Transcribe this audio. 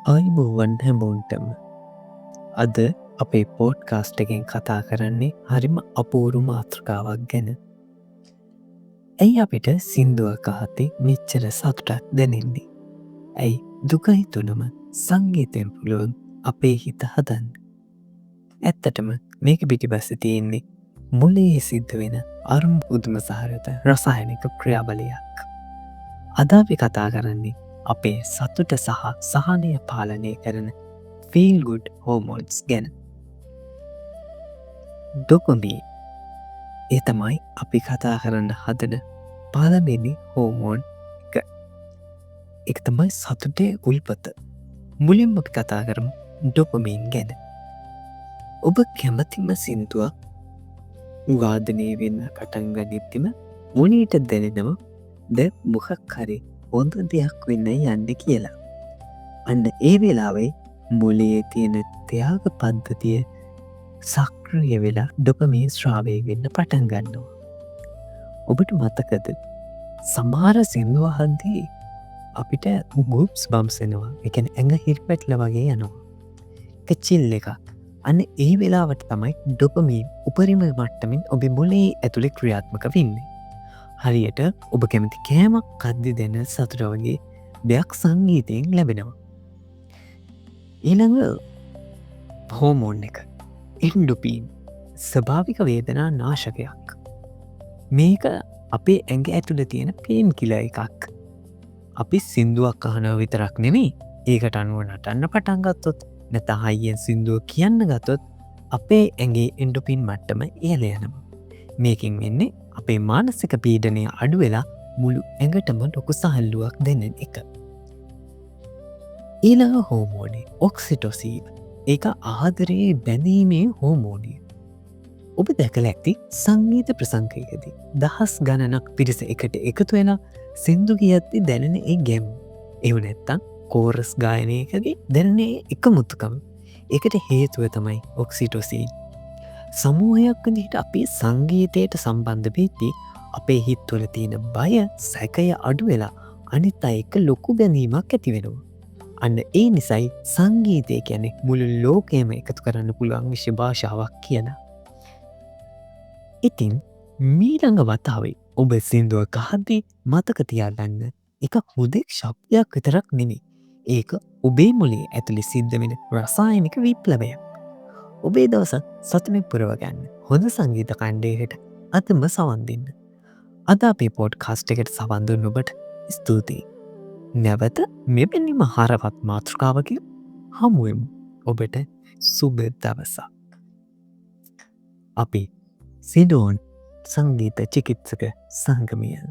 අයිබෝවන් හැමෝන්ටම අද අපේ පෝඩ්කාස්ට් එකෙන් කතා කරන්නේ හරිම අපූරු මාතෘකාවක් ගැන. ඇයි අපිට සින්දුවක අහතේ මෙච්චර සතුටක් දැනෙන්නේ. ඇයි දුකයි තුනම සංගීතයෙන් පුළුවන් අපේ හිත හදන්න. ඇත්තටම මේක පිටිබස්ස තියෙන්නේ මුලේ සිද්ධ වෙන අරුම් පුදුම සහරත රසායනික ක්‍රියාබලයක්. අද අපි කතා කරන්නේ අපේ සතුට සහ සහනය පාලනය කරන ෆීල් ගුඩ් හෝමෝන්ස් ගැන. ඩොපමීන් ඒ තමයි අපි කතා කරන්න හදන පළවෙනි හෝමෝන් එක තමයි සතුටේ උල්පත. මුලින්ම අපි කතා කරමු ඩොපමීන් ගැන. ඔබ කැමතිම සින්දුවක් වාදනය වෙන්න පටන් ගනිද්දිම මුණීට දැනෙනව ද මොකක් හරි හොඳ දෙයක් වෙන්න යන්න කියලා. අන්න ඒ වෙලාවේ මුලේ තියෙන ත්‍යාග පද්ධතිය සක්‍රිය වෙලා ඩොපමීන් ශ්‍රාවය වෙන්න පටන් ගන්නවා. ඔබට මතකද සමහර සින්දුව අහද්දී අපිට ගුප්ස් බම්සෙනවා. එකන ඇඟ හිරිපැටල වගේ යනවා. කචිල් එක අන්න ඒ වෙලාවට තමයි ඩොපමීන් උපරිම මට්ටමින් ඔබ මුලේ ඇතුළේ ක්‍රියාත්මක වෙන්නේ. හරියට ඔබ කැමති කෑමක් කද්දි දෙන සතුට වගේ දෙයක් සංගීතයෙන් ලැබෙනවා. ඊළඟ හෝමෝන් එක එන්ඩොපීන් ස්වභාවික වේදනා නාශකයක්. මේක අපේ ඇඟ ඇතුළ තියෙන පේන් කිල එකක්. අපි සින්දුවක් අහනව විතරක් නෙමේ ඒකට අනුව නටන්න පටන්ගත්තොත් නැත හයියෙන් සින්දුව කියන්න ගතොත් අපේ ඇගේ එන්ඩොපින් මට්ටම ඉහල යනවා. මේකින් වෙන්නේ අපේ මානසික පීඩනය අඩු වෙලා මුළු ඇඟටම ලොකු සහල්ලුවක් දෙන්න එක. ඊළඟ හෝමෝනේ ඔක්සිටොසීන් ඒක ආදරයේ බැඳීමේ හෝමෝනිය. ඔබ දැකල ඇති සංගීත ප්‍රසංකයකදී දහස් ගණනක් පිරිස එකට එකතු වෙලා සින්දු කියද්දි දැනෙන ඒ ගැම්. එව නැත්තං කෝරස් ගායනයකදී දැනනේ එක මුතුකම. එකට හේතුව තමයි ඔක්සිටොසීන්. සමූහයක් දිට අපි සංගීතයට සම්බන්ධ වෙද්දී අපේ හිත්වල තියෙන බය සැකය අඩු වෙලා අනිත් අය එක්ක ලොකු බැඳීමක් ඇති වෙනවා. අන්න ඒ නිසයි සංගීතය ගැන මුළු ලෝකයම එකතු කරන්න පුළුවන් විශ්ව භාෂාවක් කියන. ඉතින් මීළඟ වතාවේ ඔබ සින්දුව කහද්දී මතක තියාගන්න එක හුදෙක් ශබ්දයක් විතරක් නෙමේ. ඒක ඔබේ මුලේ ඇතුළි සිද්ධ වෙන රසායනික විප්ලවයක්. ඔබේ දවස සතුමින් පුරවගන්න හොඳ සංගීත කණ්ඩයකට අතම සවන්දින්න. අද අපේ පෝඩ් කාස්ට් එකට සවන්දුන්න ඔබට ස්තුතියි. නැවත මෙබැනිම හරවත් මාතෘකාවකින් හමුවමු. ඔබට සුබ දවසක්. අපි සිඩෝන් සංගීත චිකිත්සක සංගමයන්